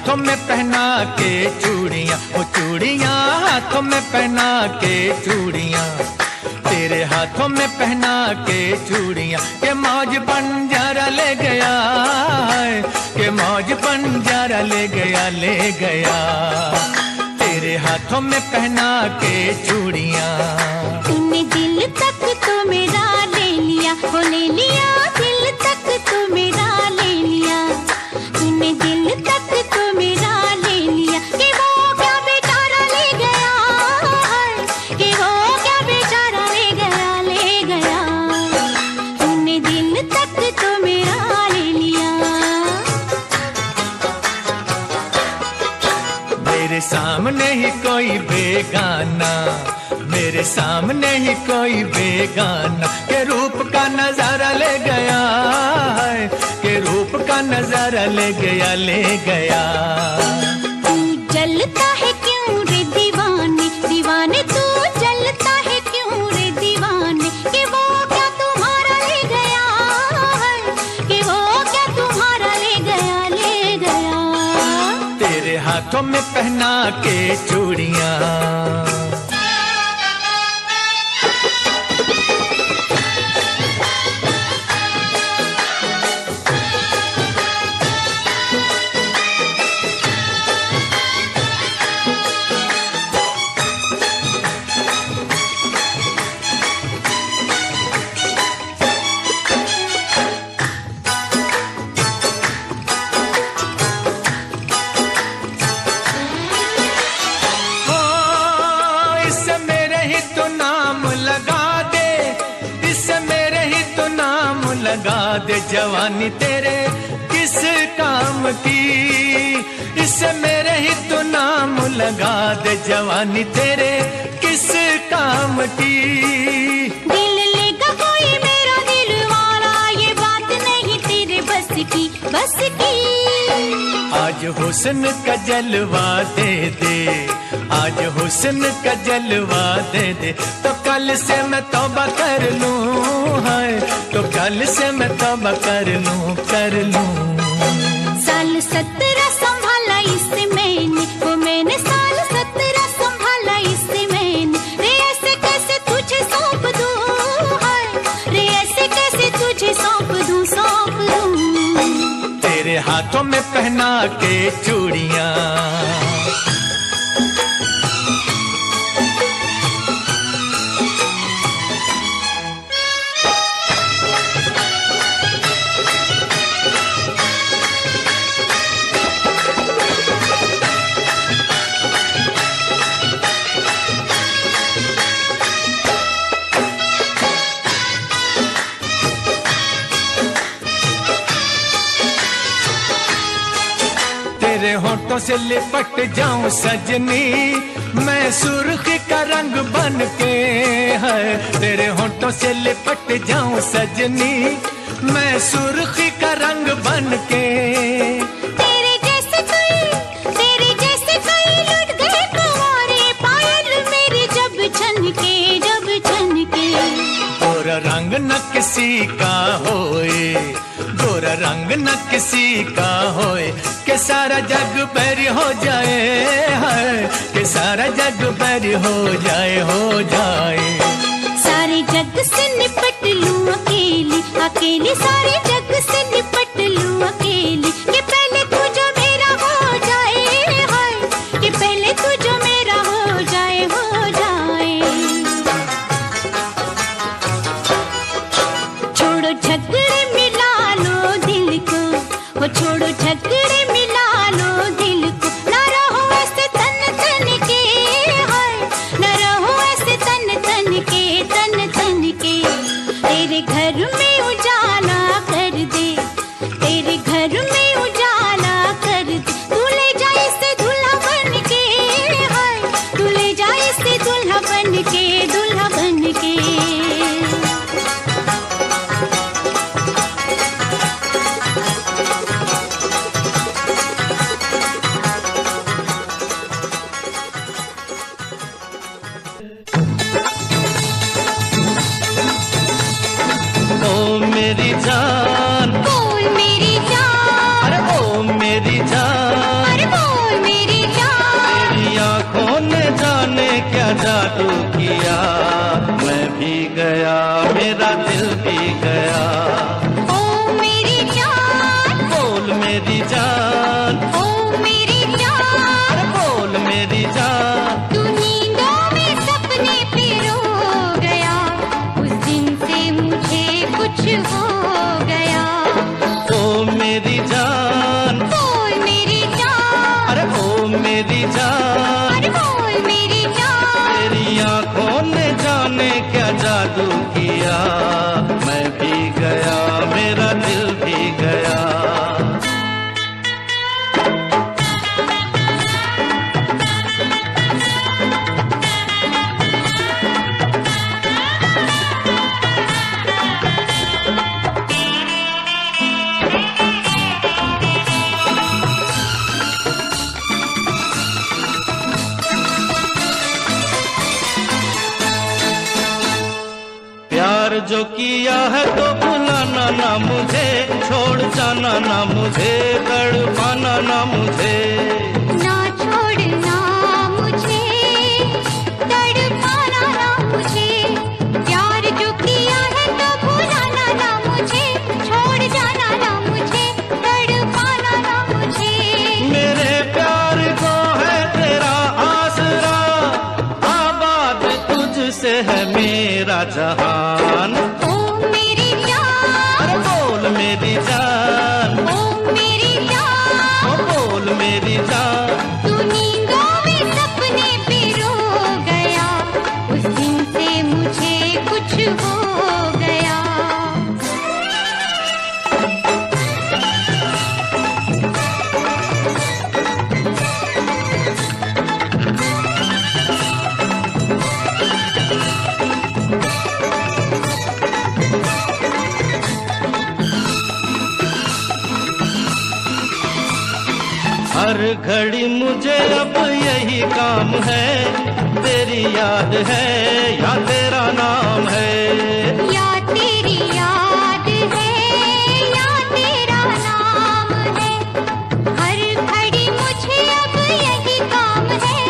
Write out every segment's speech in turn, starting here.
हाथों में पहना के चूड़ियां, वो चूड़ियां हाथों में पहना के चूड़ियां, तेरे हाथों में पहना के चूड़ियां, के मौज बंजारा ले गया है, के मौज बंजारा ले गया, ले गया तेरे हाथों में पहना के चूड़ियां। तूने दिल तक तो मेरा ले लिया, वो ले लिया दिल तक तो मेरा ले लिया, तूने दिल तक तो मेरा ले लिया, कि वो क्या बेचारा ले गया है, कि वो क्या बेचारा ले गया, ले गया तूने दिल तक तो मेरा ले लिया। मेरे सामने ही कोई बेगाना, मेरे सामने ही कोई बेगाना, के रूप का नजारा ले गया है, के रूप का नजारा ले गया, ले गया। तू जलता है क्यों रे दीवाने, दीवाने तू जलता है क्यों रे दीवाने, कि वो क्या तुम्हारा ले गया है, कि वो क्या तुम्हारा ले गया, ले गया तेरे हाथों में पहना के चूड़ियां। लगा दे जवानी तेरे किस काम की, इससे मेरे ही तो नाम लगा दे जवानी तेरे किस काम की। दिल लेगा कोई मेरा दिल वाला, ये बात नहीं तेरे बस की, बस की। आज हुस्न का जलवा दे दे, आज हुस्न का जलवा दे दे, तो कल से मैं तौबा कर लूं है, तो कल से मैं तौबा कर लूं, कर लूं। साल 17 संभाला इससे मैंने, वो मैंने साल 17 संभाला इससे मैंने, रे ऐसे कैसे तुझे सौंप दूं है, रे ऐसे कैसे तुझे सौंप दूं, सौंप दूं तेरे हाथों में पहना के चूड़ियां। तेरे होठों से लिपट जाऊं सजनी, मैं सुर्खी का रंग बन के है, तेरे होठों से लिपट जाऊं सजनी, मैं सुर्खी का रंग बन के। तेरे जैसे कई लुट गए कुंवारे, पायल मेरी जब छनके, जब छनके। गोरा रंग न किसी का होए, गोरा रंग न किसी का होए, के सारा जग बैरी हो जाए है, के सारा जग बैरी हो जाए, हो जाए। सारे जग से निपट लूं अकेली, अकेली सारे जग से निपट लूं अकेली, कि पहले तू जो मेरा हो जाए है, कि पहले तू जो मेरा हो जाए, हो जाए। छोड़ो झगड़े मिला लो दिल को, वो छोड़ो झगड़े मिला लो दिल को, ना रहो ऐसे तन तन के है, ना रहो ऐसे तन तन के, तन तन के। तेरे घर में उजाला कर दे, तेरे घर में उजाला कर दे, तू ले जा इसे दूल्हा बन के है, तू ले जा इसे दूल्हा बन के, दूल्हा बन के। मेरी जान, बोल मेरी जान, अरे ओ मेरी जान, अरे बोल जादू किया, मैं भी गया मेरा दिल भी गया। ओ मेरी जान, बोल मेरी जान, ओ मेरी जान, अरे बोल मेरी जान। तू नींदों में सपने पे रो गया, उस दिन से मुझे कुछ हो गया। ओ मेरी जान, बोल मेरी जान, अरे ओ मेरी जान। अरे बोल मेरी जान। तेरी आंखों ने जाने क्या जादू किया, मैं भी गया मेरा दिल भी गया। प्यार जो किया है तो भुलाना ना मुझे, छोड़ जाना ना मुझे, तड़पाना ना मुझे। ना छोड़ना मुझे, तड़पाना ना मुझे। प्यार जो किया है तो भुलाना ना मुझे, छोड़ जाना ना मुझे, तड़पाना ना मुझे। मेरे प्यार को है तेरा आसरा, आबाद तुझसे है मेरा जहान। ओ मेरी जान, अरे बोल मेरी जान, ओ मेरी जान, ओ बोल मेरी जान। तू नींदों में सपने पे रो गया, उस दिन से मुझे कुछ हो गया। हर घड़ी मुझे अब यही काम है, तेरी याद है या तेरा नाम है। या तेरी याद है या तेरा नाम है, हर घड़ी मुझे अब यही काम है।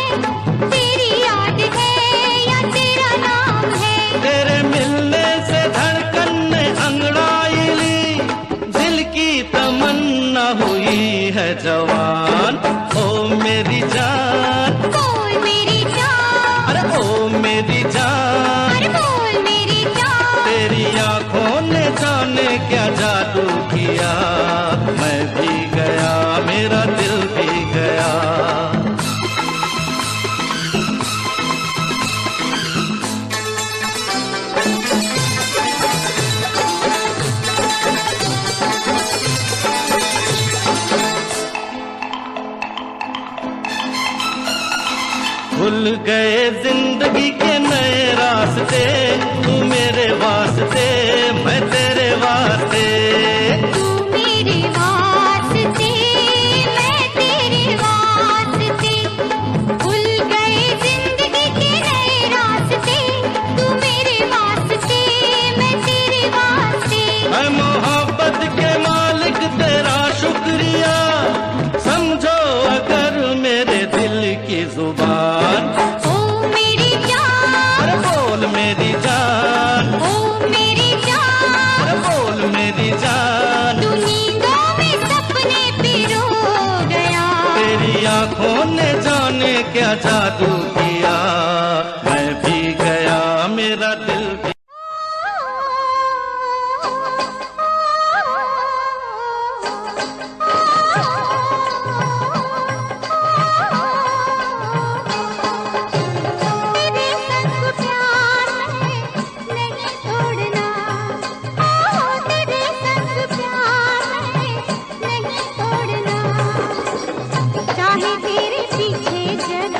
तेरी याद है या तेरा नाम है। तेरे मिलने से धड़कन ने अंगड़ाई ली, दिल की तमन्ना हुई है जवान। ओ मेरी जान, बोल मेरी जान, अरे ओ मेरी जान। अरे बोल मेरी जान। तेरी आंखों ने जाने क्या जादू किया, मैं भी गया मेरा दिल भी गया। खुल गए जिंदगी के नए रास्ते, तू मेरे वास्ते मैं तेरे वास्ते। तू मेरे वास्ते मैं तेरे वास्ते, खुल गए जिंदगी के नए रास्ते। तू मेरे वास्ते मैं तेरे वास्ते। है मोहब्बत के मालिक तेरा शुक्रिया, समझो अगर मेरे दिल की जुबान। ओ मेरी जान, अरे बोल मेरी जान, ओ मेरी जान, अरे बोल मेरी जान। तू नींदों में सपने पे रो गया। तेरी आंखों ने जाने क्या जादू किया, मैं भी गया मेरा दिल भी। तेरे संग प्यार में नहीं छोड़ना, तेरे संग प्यार में नहीं छोड़ना। चाहे तेरे पीछे जग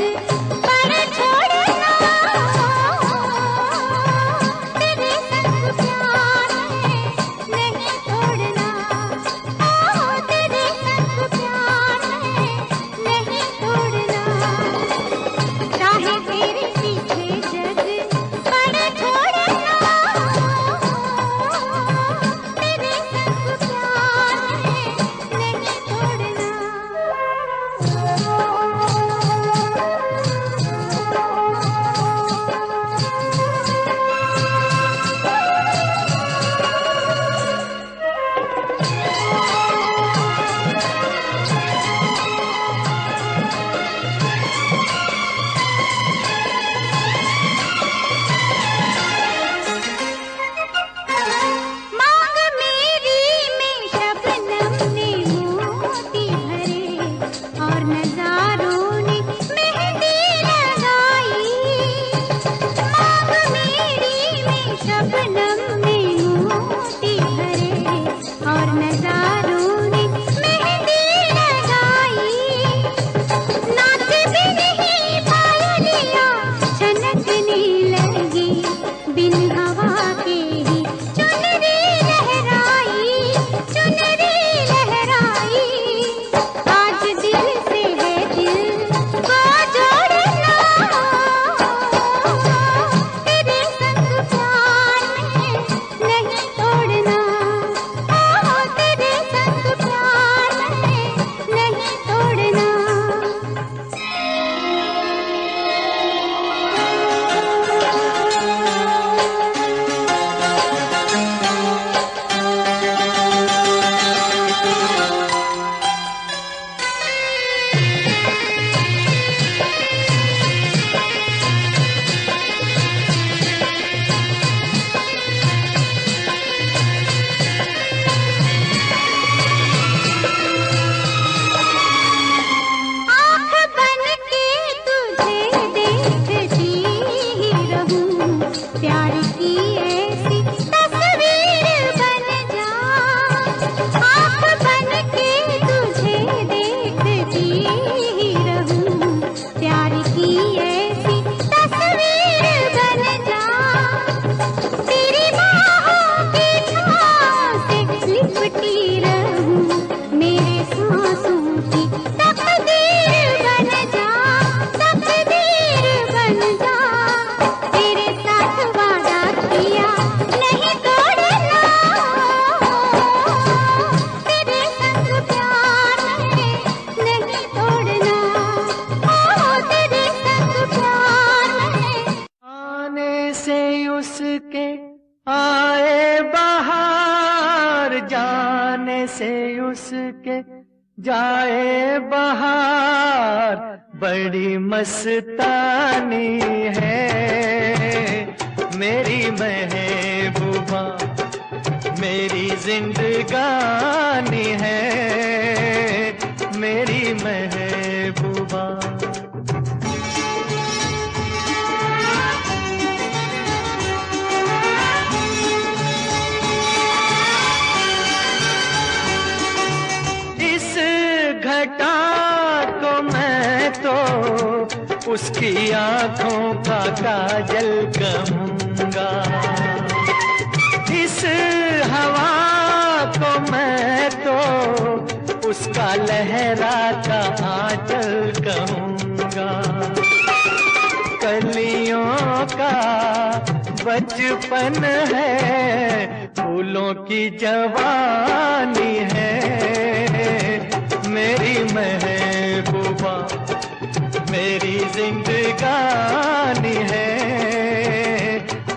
उसके आए बहार, जाने से उसके जाए बहार। बड़ी मस्तानी है मेरी महबूबा, मेरी जिंदगानी है मेरी महबूबा। इस घटा को मैं तो उसकी आंखों का काजल कहूंगा, इस हवा को मैं तो उसका लहराता आंचल कहूंगा। कलियों का बचपन है, फूलों की जवानी है मेरी महबूबा, मेरी जिंदगानी है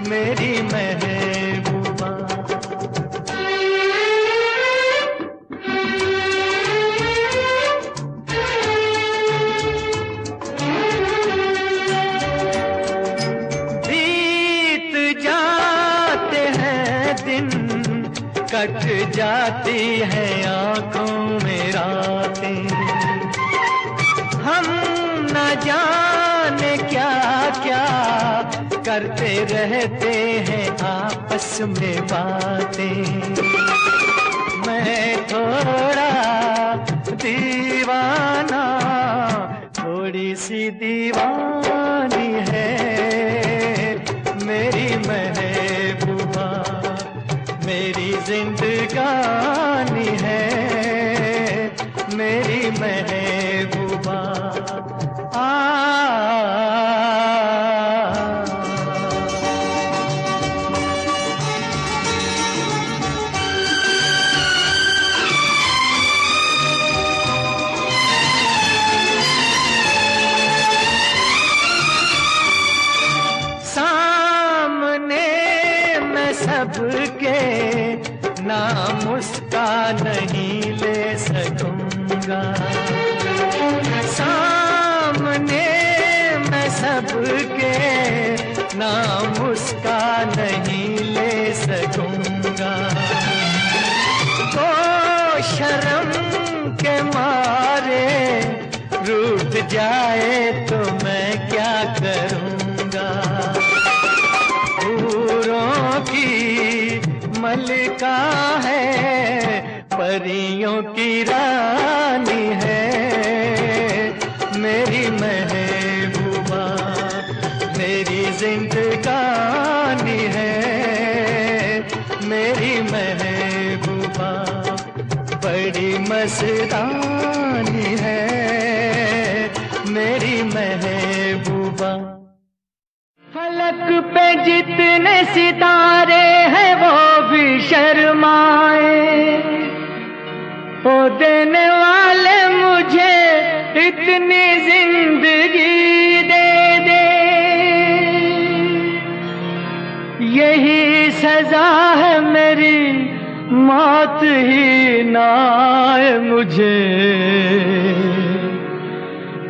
मेरी महबूबा। बीत जाते हैं दिन, कट जाती है आंखों में रातें, हम न जाने क्या क्या करते रहते हैं आपस में बातें। मैं थोड़ा दीवाना, थोड़ी सी दीवानी है मेरी महबूबा, मेरी जिंदगानी है मेरी महबूबा। सामने मैं सबके नाम उसका नहीं ले सकूंगा, सामने मैं सबके नाम उसका नहीं ले सकूंगा। तो शर्म के मारे रूठ जाए तो मैं क्या करूंगा। हूरों की मलिका है, परियों की रानी है मेरी महबूबा, मेरी जिंदगानी है मेरी महबूबा। बड़ी मस्तानी है मेरी महबूबा। फलक पे जितने सितारे हैं वो भी शर्माए, ओ देने वाले मुझे इतनी जिंदगी दे दे। यही सजा है मेरी, मौत ही ना आए मुझे।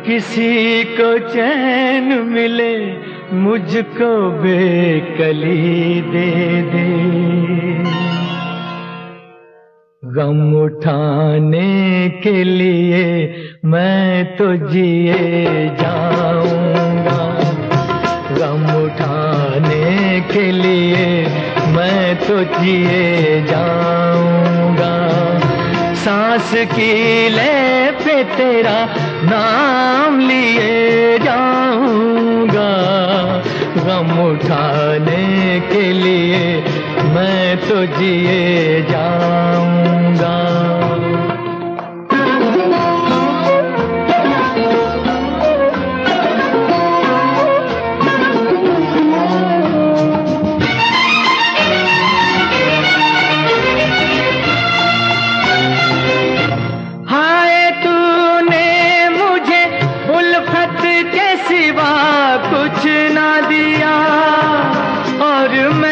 किसी को चैन मिले, मुझको बेकली दे दे। गम उठाने के लिए मैं तो जिए जाऊंगा, गम उठाने के लिए मैं तो जिए जाऊंगा। सांस की ले पे तेरा नाम लिए जाऊंगा, गम उठाने के लिए मैं तो जिए जाऊंगा। कुछ ना दिया और मैं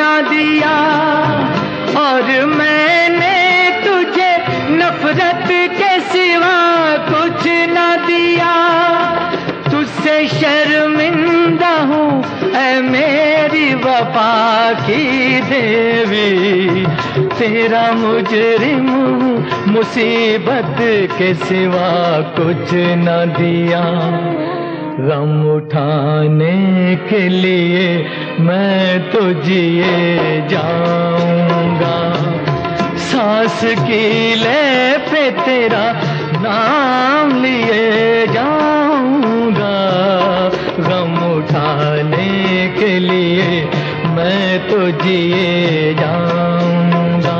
ना दिया, और मैंने तुझे नफरत के सिवा कुछ ना दिया। तुझसे शर्मिंदा हूँ ऐ मेरी वफा की देवी, तेरा मुजरिम हूँ मुसीबत के सिवा कुछ न दिया। गम उठाने के लिए मैं तो जिए जाऊंगा, सांस की ले पे तेरा नाम लिए जाऊंगा। गम उठाने के लिए मैं तो जिए जाऊंगा।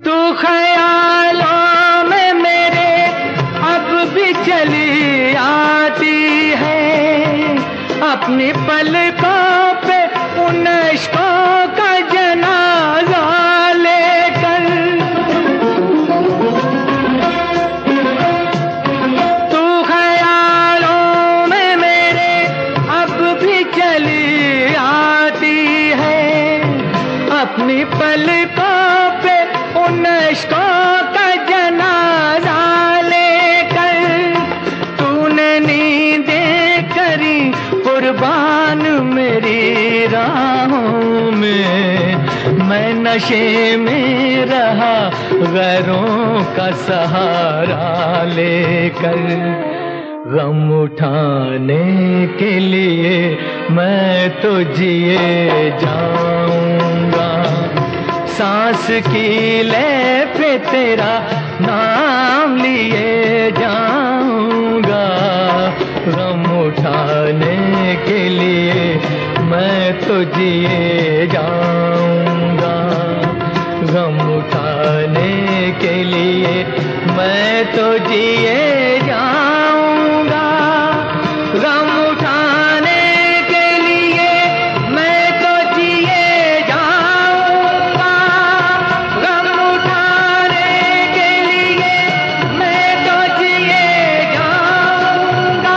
तू ख्यालों में मेरे अब भी चली आती है, अपनी पलकों पे उन इश्कों का जनाजा लेकर। तू ख्यालों में मेरे अब भी चली आती है, अपनी पलकों पे उन इश्कों का जनाजा लेकर। तूने नींदें करी कुर्बान मेरी राहों में, मैं नशे में रहा गैरों का सहारा लेकर। गम उठाने के लिए मैं तो जिए जाऊंगा, सांस की ले पे तेरा नाम लिए जाऊंगा। गम उठाने के लिए मैं तो जिए जाऊंगा, गम उठाने के लिए मैं तो जिए जाऊंगा। गम उठाने के लिए मैं तो जिए जाऊंगा, गम उठाने के लिए मैं तो जिए जाऊंगा।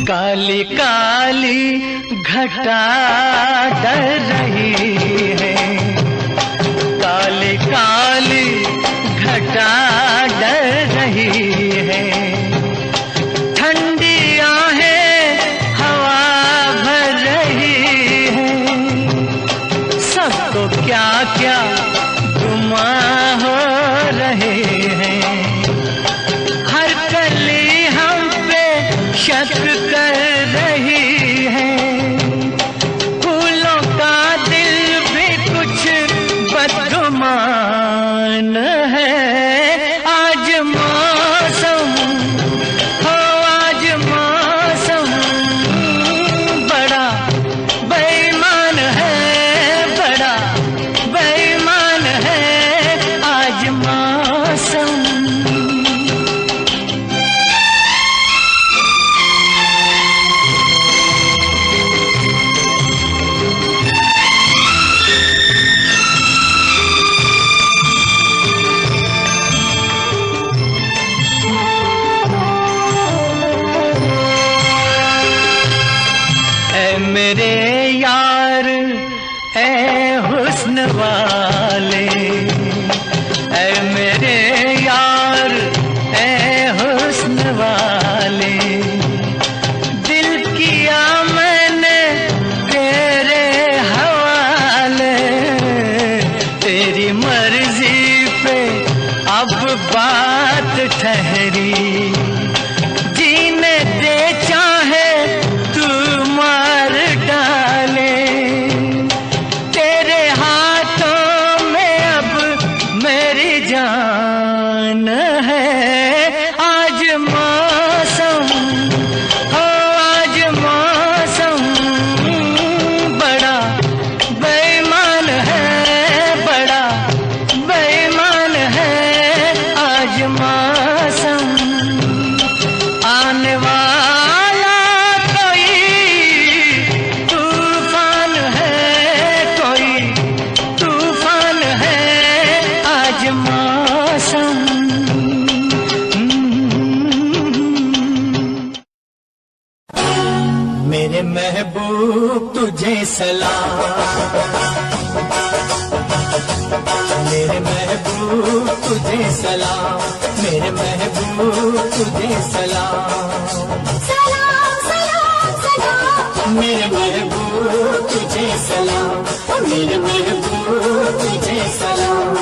काली काली घटा डर रही है, काली काली घटा डर रही है। ठंडी आहें हवा भर रही है, सबको क्या क्या गुमां हो रहे हैं, हर कली हम पे शक कर रही है, फूलों का दिल भी कुछ बदगुमान है। आज मौसम हो, आज मौसम बड़ा बेईमान है, बड़ा बेईमान है आज मौसम। मेरे यार ए हुस्न वाले, ए मेरे यार ए हुस्न वाले, दिल किया मैंने तेरे हवाले, तेरी मर्जी पे अब बात ठहरी, जीने दे चाहे मार डाले, तेरे हाथों में अब मेरी जान है। आज मौसम हो, आज मौसम बड़ा बेईमान है, बड़ा बेईमान है आज मौसम। आने वाला तूफान है, कोई तूफान है आज मौसम। मेरे महबूब तुझे सलाम, मेरे महबूब तुझे सलाम, मेरे महबूब तुझे सलाम। सलाम सलाम सलाम, मेरे महबूब तुझे सलाम, मेरे महबूब तुझे सलाम।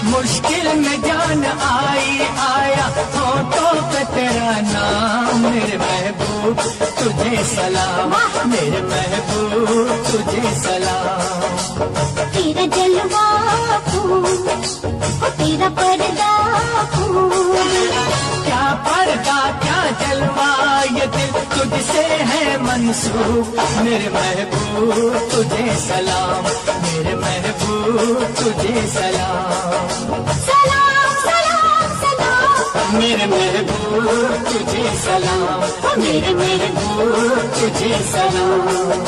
मुश्किल में जान आई आया होठों पे तेरा नाम, मेरे महबूब तुझे सलाम, मेरे महबूब तुझे सलाम। तेरा जलवा फूल, ओ तेरा पर्दा फूल, क्या पर्दा क्या जलवा ये दिल तुझसे है मंसूब, मेरे महबूब तुझे सलाम, मेरे महबूब तुझे सलाम। सलाम सलाम सलाम, मेरे महबूब तुझे सलाम, मेरे महबूब तुझे सलाम।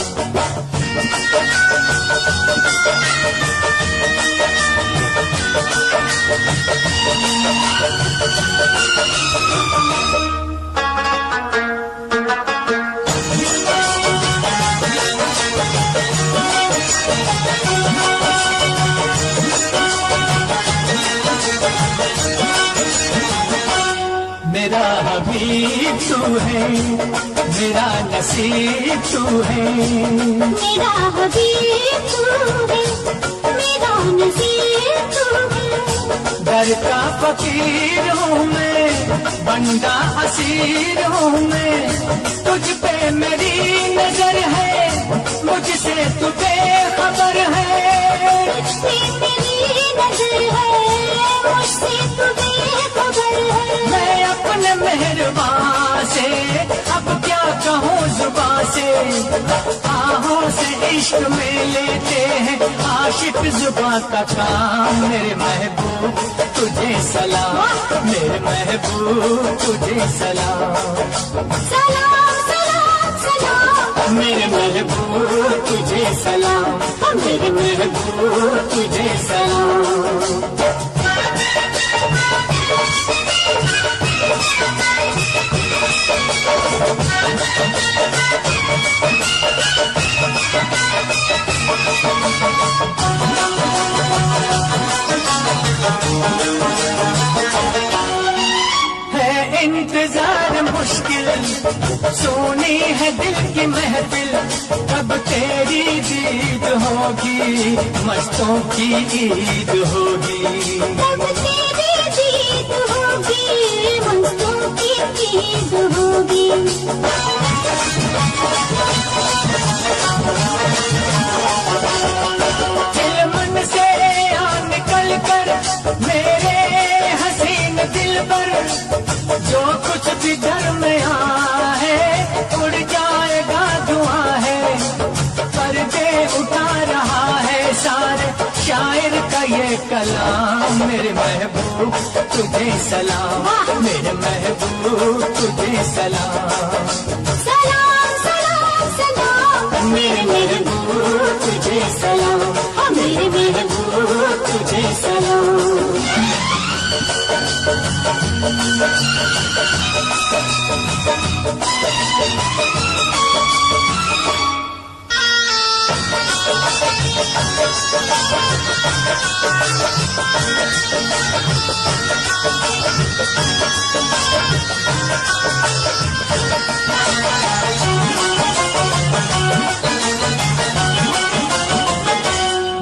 मेरा हबीब तू है, मेरा नसीब तू है, मेरा हबीब तू है, मेरा नसीब तू है। दर का फकीर हूँ मैं, बंदा असीर हूँ मैं, तुझ पे मेरी नजर है, मुझसे तू बेखबर है। तुझ पे मेरी नजर है, मुझसे तू बेखबर है। मैं अपने मेहरबान से अब क्या कहूँ जुबां से, आहों से इश्क में लेते हैं आशिक जुबां का काम। मेरे महबूब तुझे सलाम, मेरे महबूब तुझे सलाम। सलाम सलाम सलाम, मेरे महबूब तुझे सलाम, मेरे महबूब तुझे सलाम। है इंतजार मुश्किल, सोनी है दिल की महफिल, कब तेरी दीद हो होगी, मस्तों की ईद होगी। तब तेरी जीत होगी, मस्तों की ईद होगी। दिल मन से आ निकल कर मेरे हसीन दिल पर, जो कुछ भी घर में है उड़ जाएगा धुआं है। पर्दे उठा रहा है सारे शायर का ये कलाम। मेरे महबूब तुझे सलाम, मेरे महबूब तुझे सलाम। सलाम सलाम सलाम मेरे महबूब तुझे सलाम, मेरे महबूब तुझे सलाम।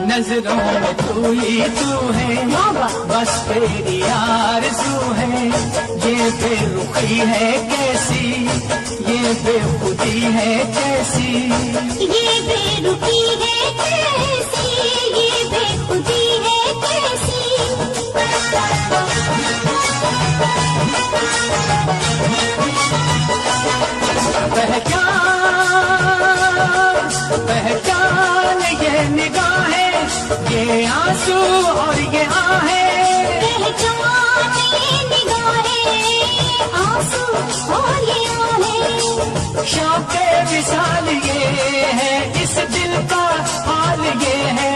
नजरों में तू ही तू है, बस तेरी आरज़ू है। ये बेरुखी है कैसी, ये बेखुदी है कैसी, ये बेरुखी है कैसी, ये बेखुदी है कैसी। पहचान ये निगाहें, ये आंसू और ये आहें। पहचान ये निगाहें, आंसू और ये आहें। शौक़े विशाल ये है, इस दिल का हाल ये है।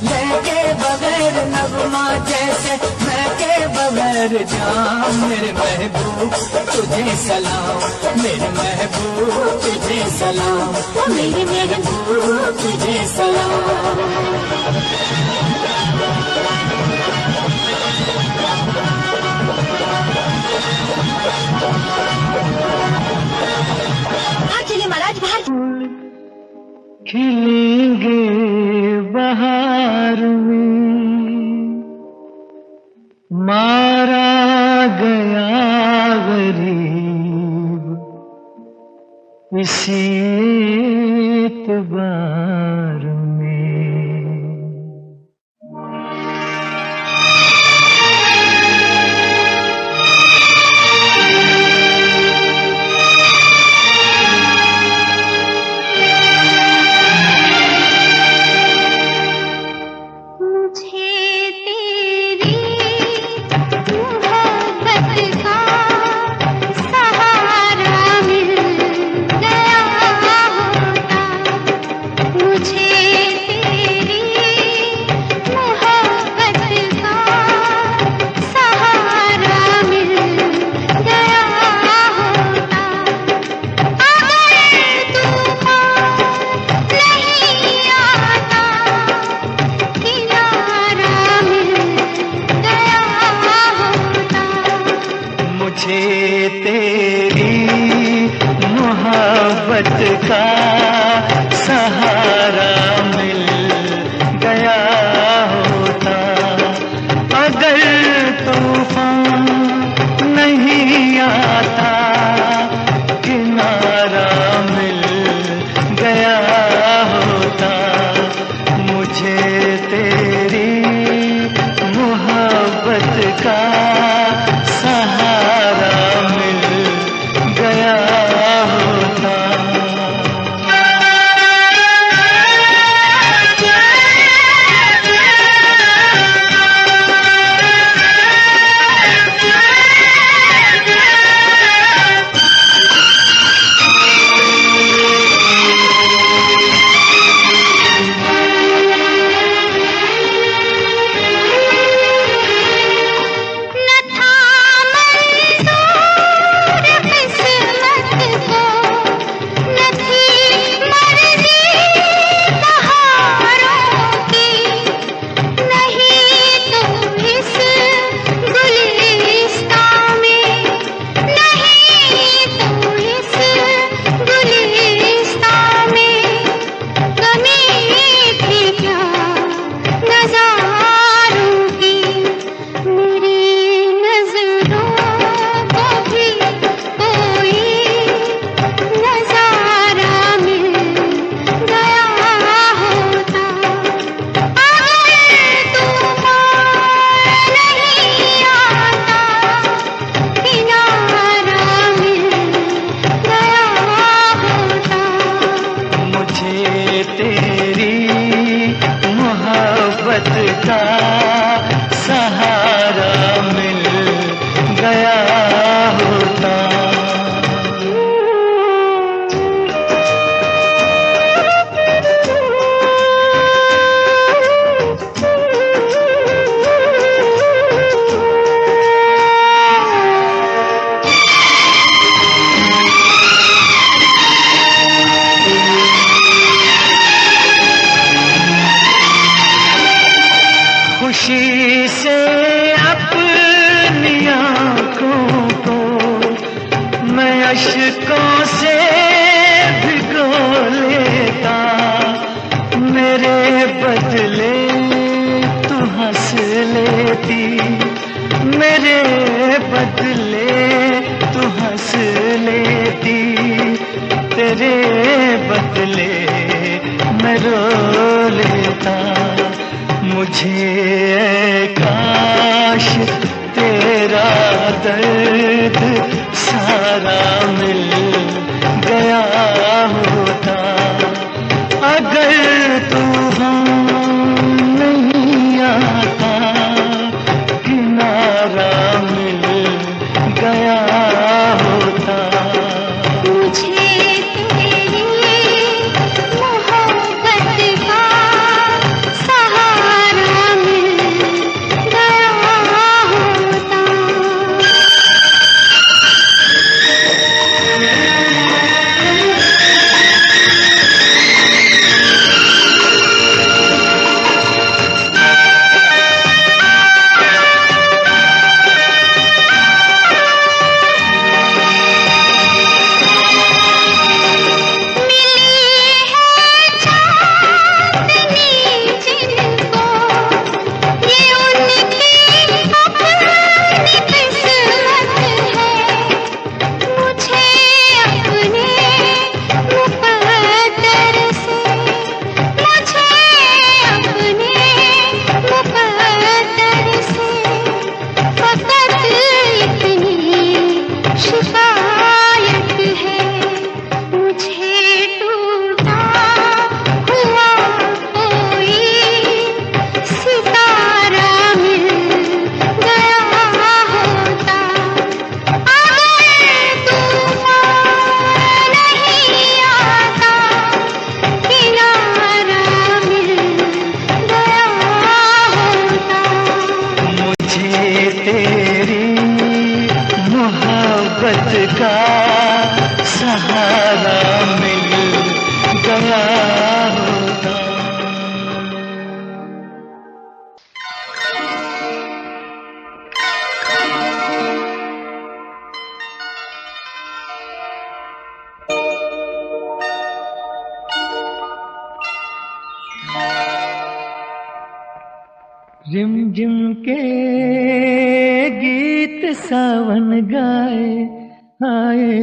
लेके बगैर नगमा जैसे मैं के बगैर जाम। मेरे महबूब तुझे सलाम, मेरे महबूब तुझे सलाम, मेरे महबूब तुझे सलाम। चलिए महाराज बाहर। खिलेंगे बहार में, मारा गया गरीब इसी एतबार में। मोहब्बत का सहारा मिल गया होता, अगर तूफान नहीं आता, किनारा मिल गया होता। मुझे तेरी मोहब्बत का सहारा मिल गया होता। मुझे काश तेरा दर्द सारा मिल गया होता, अगर तू नहीं आता किनारा मिल गया होता। मुझे तेरी मोहब्बत का सहारा मिल गया होता। का सहारा मिल गया होता। रिमझिम के गीत सावन गाए, आए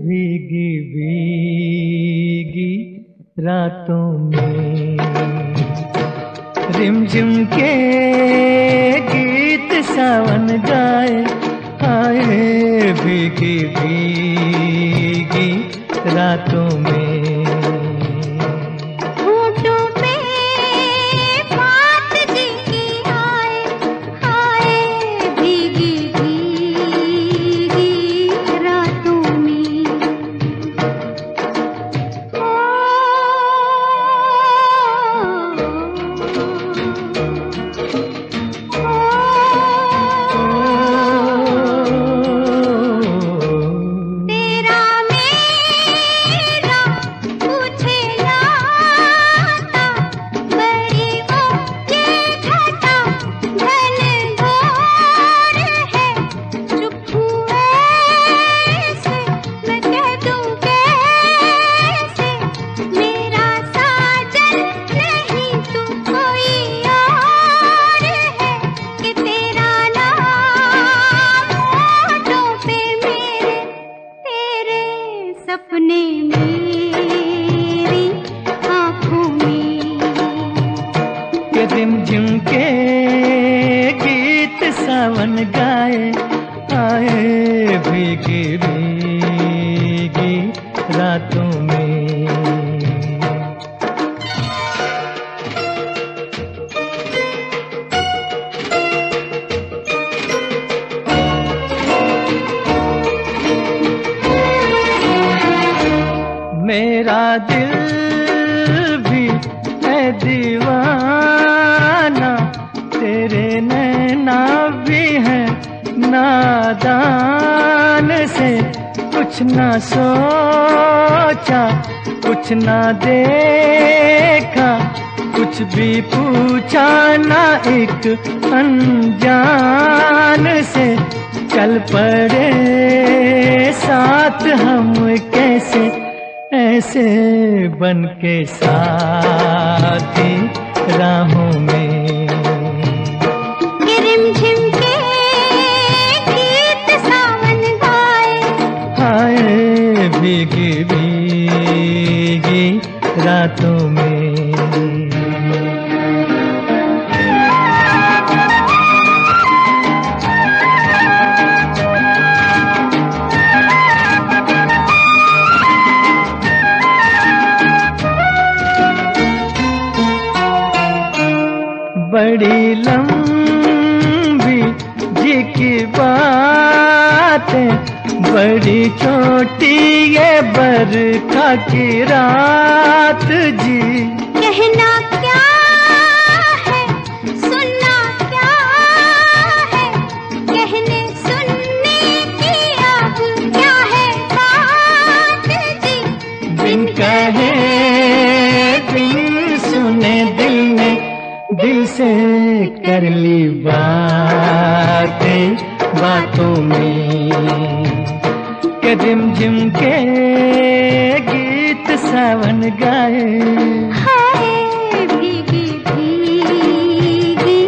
भीगी भीगी रातों में। रिमझिम के गीत सावन गाए, आए भीगी भीगी रातों में। रिमझिम के गीत सावन गाए, आए भीगी भीगी रातों में। मेरा दिल भी है दीवाना, तेरे नैना भी है नादान से। कुछ ना सोचा कुछ ना देखा, कुछ भी पूछा ना एक अनजान से। चल पड़े साथ हम कैसे, ऐसे बन के साथी राहों में। रिमझिम के गीत सावन गाए, आए भीगी भीगी रातों में। बड़ी लंबी जी की बातें, बड़ी छोटी ये बरखा की रात जी। कहना क्या है, सुनना क्या है, कहने सुनने की अब क्या है बात जी। बिन कहे बिन सुने दिल ने दिल से कर ली बातें बातों में, के रिमझिम के गीत सावन गाए। हाय भीगी भीगी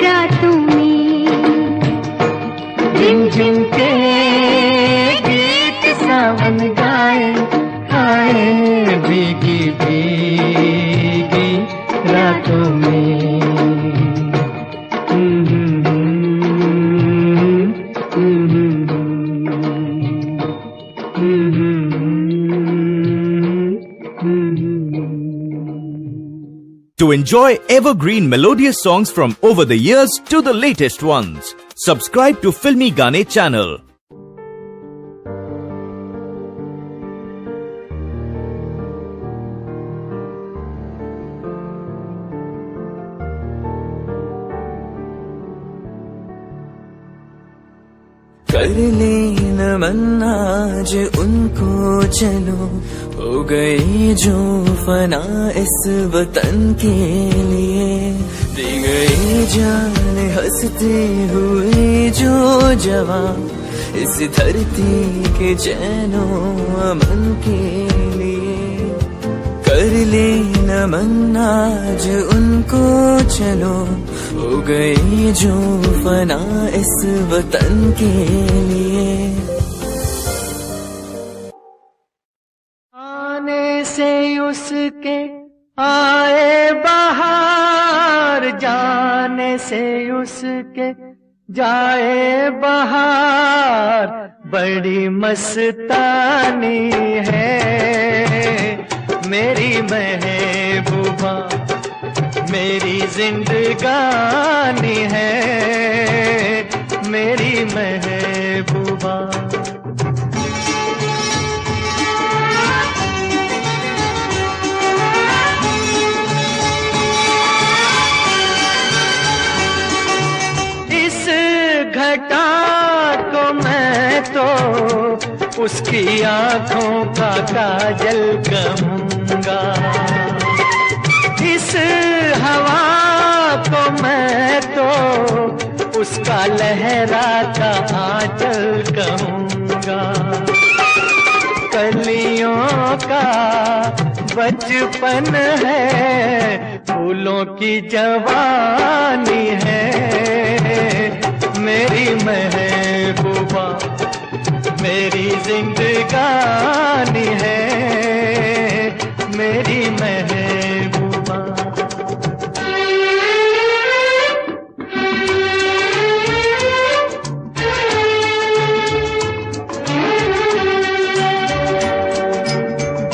रातों में, रिमझिम के गीत सावन गाए। हाय भीगी भीगी रातों में। To enjoy evergreen melodious songs from over the years to the latest ones, subscribe to Filmy Gaane channel. कर ले नमन आज उनको चलो, हो गई जो फना इस वतन के लिए, दी गई जान हंसते हुए जो जवान इस धरती के चैनो अमन के लिए। कर ले नमन आज उनको चलो, हो गई जो फना इस वतन के लिए। आने से उसके आए बहार, जाने से उसके जाए बहार, बड़ी मस्तानी है मेरी महबूबा, मेरी जिंदगानी है मेरी महबूबा। इस घटा को मैं तो उसकी आंखों का काजल कहूंगा, इस हवा को मैं तो उसका लहराता आंचल कहूंगा। कलियों का बचपन है, फूलों की जवानी है मेरी महबूबा, मेरी जिंदगानी है मेरी महबूबा।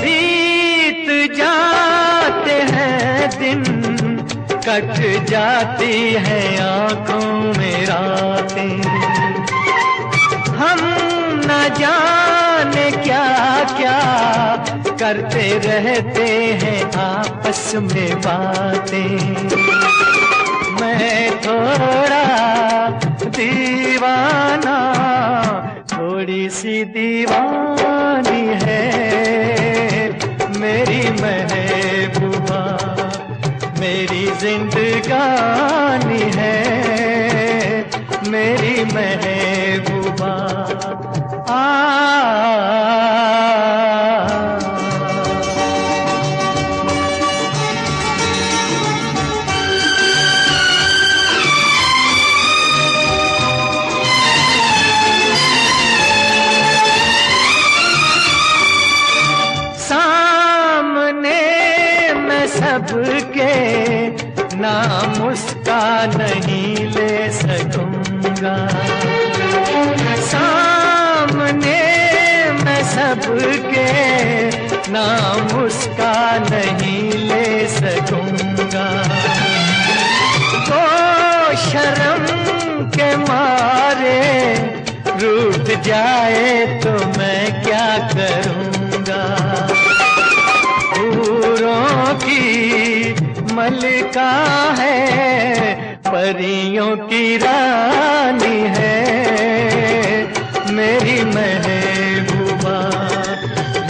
बीत जाते हैं दिन, कट जाती है आंखों में रातें, हम न जाने क्या क्या करते रहते हैं आपस में बातें। मैं थोड़ा दीवाना, थोड़ी सी दीवानी है मेरी महबूबा, मेरी जिंदगानी है मेरी महबूबा। सामने मैं सबके नाम उसका नहीं ले सकूंगा, सामने मैं सबके नाम उसका नहीं ले सकूंगा। तो के मारे रूठ जाए तो मैं क्या करूँगा। हूरों की मलिका है, परियों की रानी है, मेरी महबूबा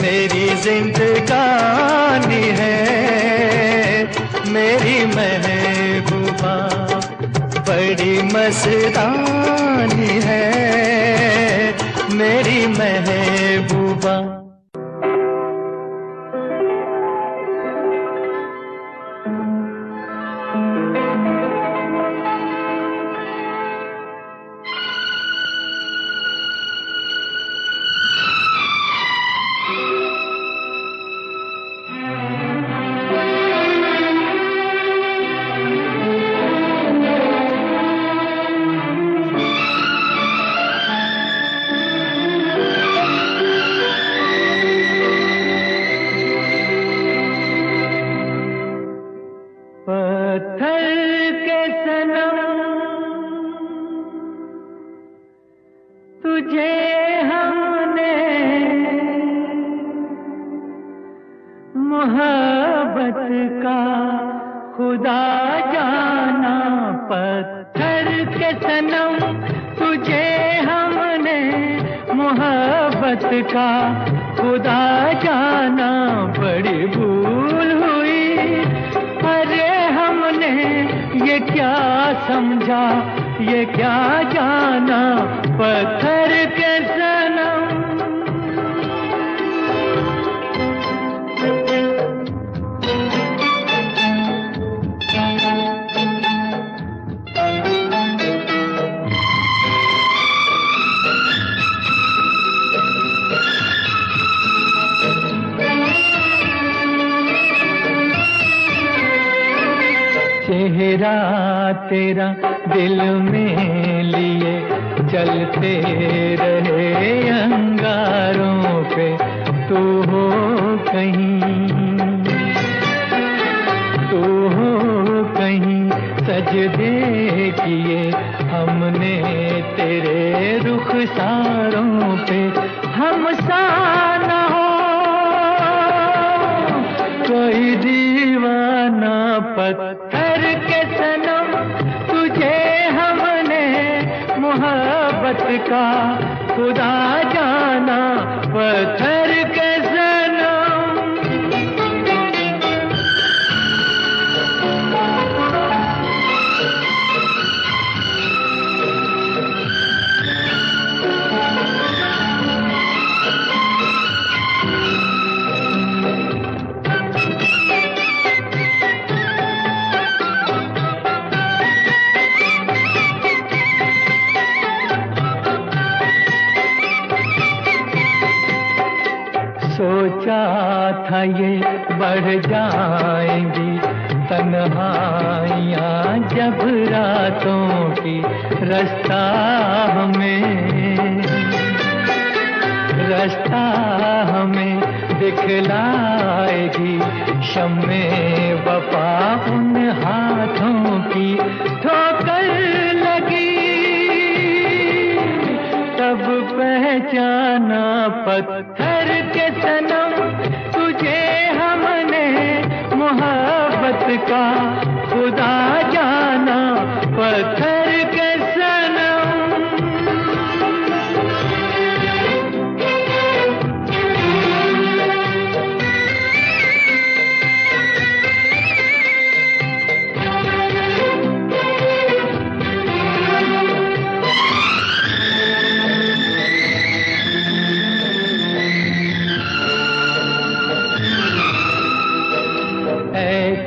मेरी जिंदगानी है, मेरी महबूबा बड़ी मस्तानी है, मेरी महबूबा। पत्थर के सनम तुझे हमने मोहब्बत का खुदा जाना। पत्थर के सनम तुझे हमने मोहब्बत का खुदा जाना। बड़ी भूल हुई, अरे हमने ये क्या समझा, ये क्या जाना। पत्थर के सनम चेहरा तेरा दिल में लिए चलते रहे अंगारों पे, तू हो कहीं, तू हो कहीं। सजदे किए हमने तेरे रुखसारों पे, हम सा न हो कोई दीवाना। पत्थर के सनम तुझे हमने मोहब्बत का खुदा जाना। पत्थर के सनम सोचा था ये बढ़ जाएंगी तन्हाइयाँ जब रातों की, रास्ता हमें दिखलाएगी शम्मे वफा उन हाथों की। ठोकर लगी तब पहचाना। पत्थर के सनम तुझे हमने मोहब्बत का खुदा जाना। पत्थर के सनम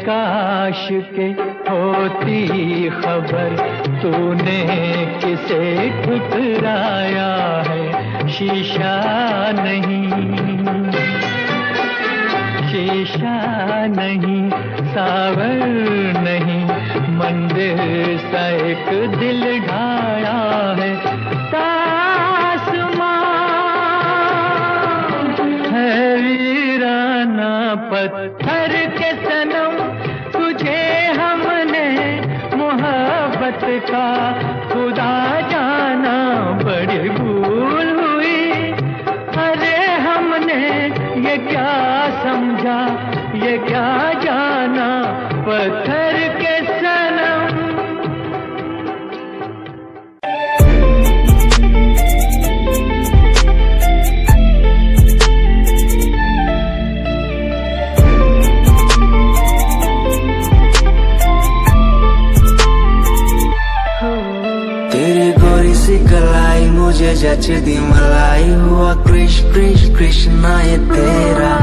काश के होती खबर, तूने किसे ठुकराया है। शीशा नहीं, सावर नहीं, मंदिर सा एक दिल ढाया है। तासमान है वीराना। पत्थर के सनम तुझे हमने मोहब्बत मोहब्बत का खुदा जाना बड़ी भूल हुई। अरे हमने ये क्या समझा, ये क्या जाना पत्थर के सनम। तेरी गोरी सी कलाई मुझे जचती मलाई, हुआ कृष कृष कृष्णा ये तेरा।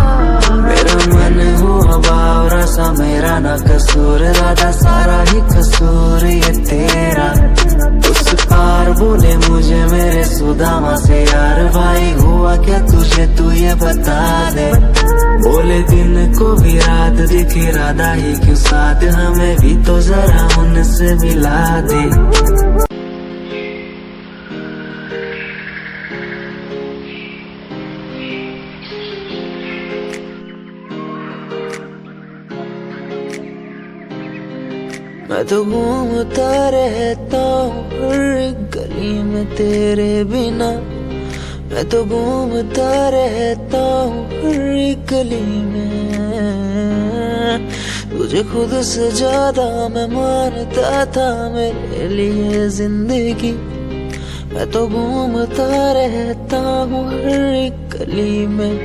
मेरा मन हुआ बावरा सा, मेरा ना कसूर राधा, सारा ही कसूर ये तेरा। उस पार बोले मुझे मेरे सुदामा से, यार भाई हुआ क्या तुझे तू ये बता दे। बोले दिन को भी रात दिखी, राधा ही क्यों साथ, हमें भी तो जरा उनसे मिला दे। मैं तो घूमता रहता हूँ हर गली में तेरे बिना। मैं तो घूमता रहता हूँ हर गली में। तुझे खुद से ज्यादा मैं मानता था मेरे लिए जिंदगी। मैं तो घूमता रहता हूँ हर गली में।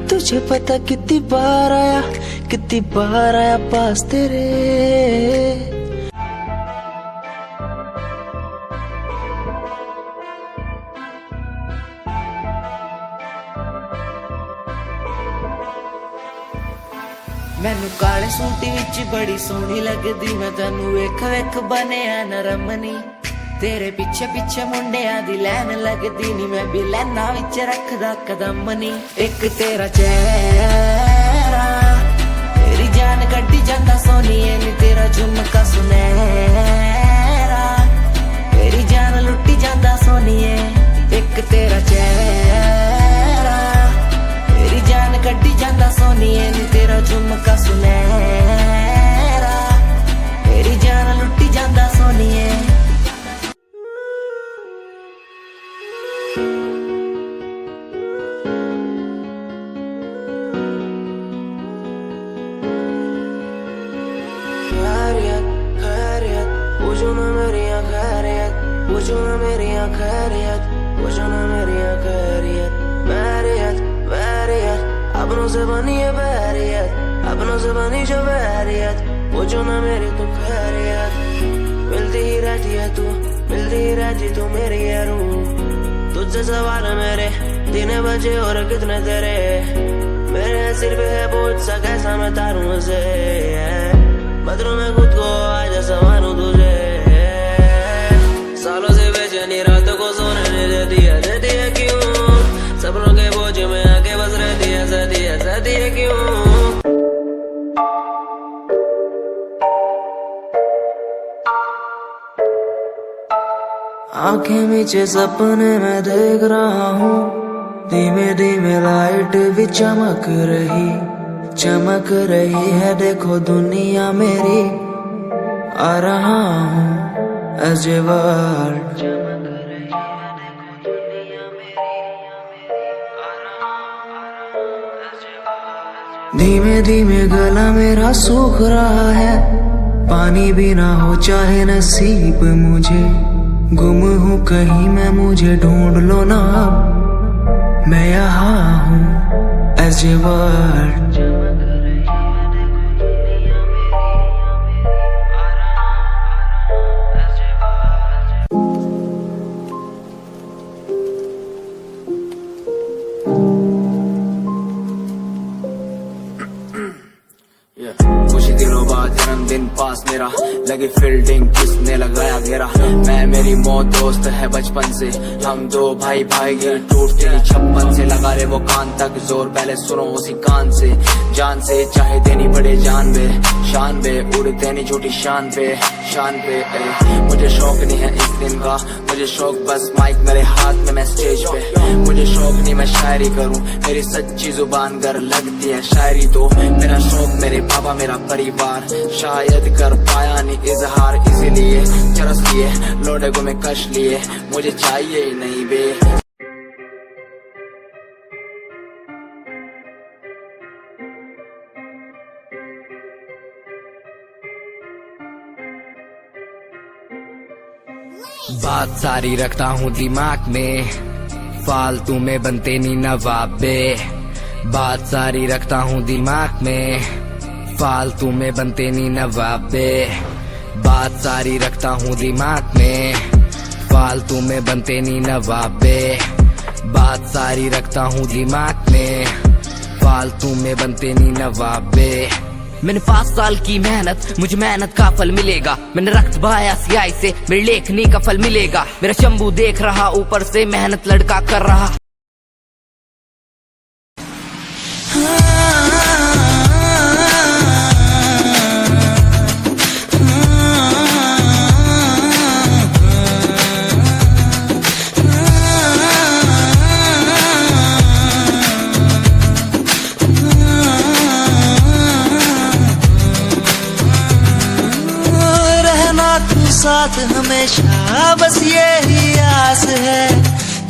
तुझे पता कितनी बार आया पास तेरे। मैनू काले सूट विच बड़ी सोहनी लगदी, मैं तैनू वेख वेख बनिया नरमनी। तेरे पीछे पीछे मुंडिया दी लैन लगदी नी, मैं भी लैना विच रखदा कदम नी। एक तेरा चेहरा तेरी जान कड्डी जांदा सोनिए नी, तेरा झुमका सुनहरा तेरी जान लुट्टी जांदा सोनिए। एक तेरा चेहरा तेरी जान कड्डी जांदा सोनिए नी, तेरा झुमका सुनहरा तेरी जान लुट्टी जांदा सोनिए। पूछो ना मेरी खैरियत, पूछो ना मेरी खैरियत, पूछो ना मेरी खैरियत। बैरियत बैरियत अपनों से बनी है बैरियत, अपनों से बनी जो बैरियत। पूछो ना मेरी तो खैरियत। मिलती ही रहती है तू, मिलती ही रहती तू मेरी है रूह। तुझसे सवाल मेरे दिन बजे और कितने तेरे, मेरे सिर पे है बोझ सा कैसा मैं तारूं उसे। बदलूं मैं खुद को आज संवारूं तुझे। सालों से बेचैनी रातों को सोने नहीं देती है क्यों। सपनों के बोझ में आके बस रहती है क्यों। आंखें नीचे सपने में देख रहा हूँ, धीमे धीमे लाइट भी चमक रही है। देखो दुनिया मेरी आ रहा हूँ as a world। धीमे धीमे गला मेरा सूख रहा है, पानी भी ना हो चाहे नसीब मुझे। गुम हूँ कहीं मैं, मुझे ढूंढ लो ना अब, मैं यहाँ हूँ as a world। कुछ दिनों बाद जन्मदिन पास मेरा, लगी फील्डिंग किसने लगाया घेरा। मैं मेरी मौत दोस्त है बचपन से, हम दो भाई टूटते ही छप्पन से। लगा ले वो कान तक जोर, पहले सुनो उसी कान से। जान से चाहे देनी पड़े जान बे, शान बे उड़ते नहीं झूठी शान पे। मुझे शौक नहीं है इस दिन का, मुझे शौक बस माइक मेरे हाथ में, मैं स्टेज पे। मुझे शौक नहीं मैं शायरी करूं, मेरी सच्ची जुबान गर लगती है शायरी तो। मेरा शौक मेरे पापा मेरा परिवार, शायद कर पाया नहीं इजहार, इसीलिए चरस लिए लोडे को मैं कश लिए, मुझे चाहिए ही नहीं बे। बात सारी रखता हूँ दिमाग में, फालतू में बनते नहीं नवाबे। बात सारी रखता हूँ दिमाग में, फालतू में बनते नहीं नवाबे। बात सारी रखता हूँ दिमाग में, फालतू में बनते नहीं नवाबे। बात सारी रखता हूँ दिमाग में, फालतू में बनते नहीं नवाबे। मैंने 5 साल की मेहनत, मुझे मेहनत का फल मिलेगा। मैंने रक्त बहाया सियाही से, मेरी लेखनी का फल मिलेगा। मेरा शंभू देख रहा ऊपर से, मेहनत लड़का कर रहा। साथ हमेशा बस यही आस है,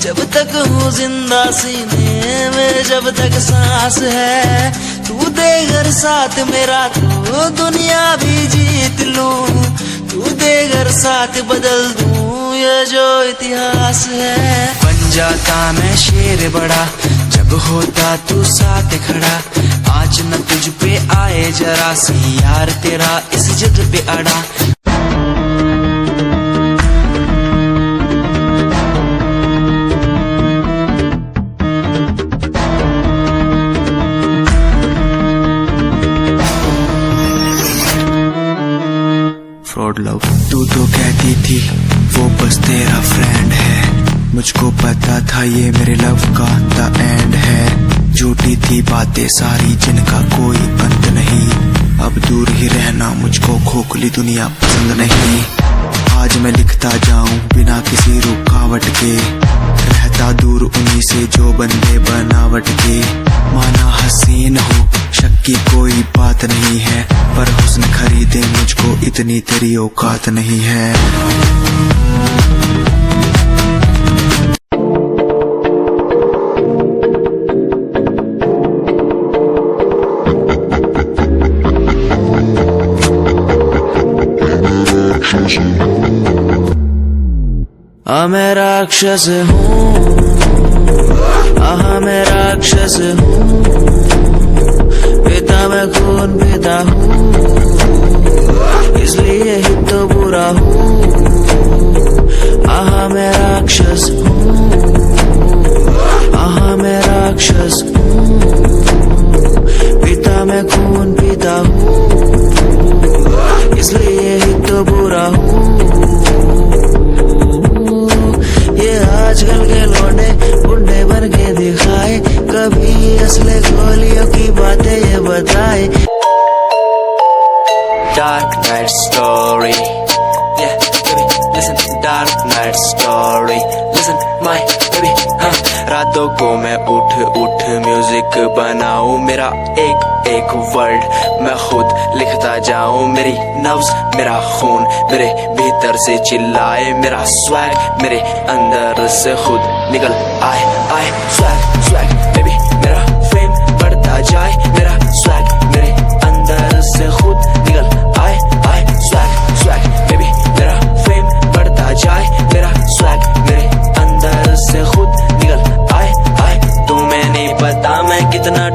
जब तक हूँ जिंदा सीने में, जब तक सांस है। तू दे घर साथ मेरा तो दुनिया भी जीत लूं, तू दे घर साथ बदल दूं ये जो इतिहास है। बन जाता मैं शेर बड़ा जब होता तू साथ खड़ा, आज न तुझ पे आए जरा सी यार तेरा इस जिद पे अड़ा। फ्रॉड लव तू तो कहती थी वो बस तेरा फ्रेंड है, मुझको पता था ये मेरे लव का द एंड है। झूठी थी बातें सारी जिनका कोई अंत नहीं, अब दूर ही रहना मुझको खोखली दुनिया पसंद नहीं। आज मैं लिखता जाऊं बिना किसी रुकावट के, रहता दूर उन्हीं से जो बंदे बनावट के। माना हसीन हो शक की कोई बात नहीं है, पर हुस्न खरीदे मुझको इतनी तेरी औकात नहीं है। मैं राक्षस हूँ, मैं राक्षस हूँ, पिता मैं खून पिता हूँ, इसलिए ही तो बुरा हूँ। मैं राक्षस हूँ, मैं राक्षस हूँ, पिता मैं खून पिता हूँ, इसलिए ही तो बुरा हूँ। ये आजकल के लौंडे गुंडे बन के दिखाए, कभी असले गोलियों की बातें ये बताए। Dark night story, yeah baby, listen. Dark night story, listen my baby, हाँ। रातों को मैं उठ म्यूजिक बनाऊं, मेरा एक एक वर्ड मैं खुद लिखता जाऊं। मेरी नब्ज मेरा खून मेरे भीतर से चिल्लाए, मेरा स्वैग मेरे अंदर से खुद निकल आए आए। स्वैग स्वैग बेबी मेरा फेम बढ़ता जाए, मेरा स्वैग मेरे अंदर से खुद निकल आए आए। स्वैग स्वैग बेबी मेरा फेम बढ़ता जाए, मेरा स्वैग मेरे अंदर से खुद निकल आए आए। तुम्हें नहीं पता मैं कितना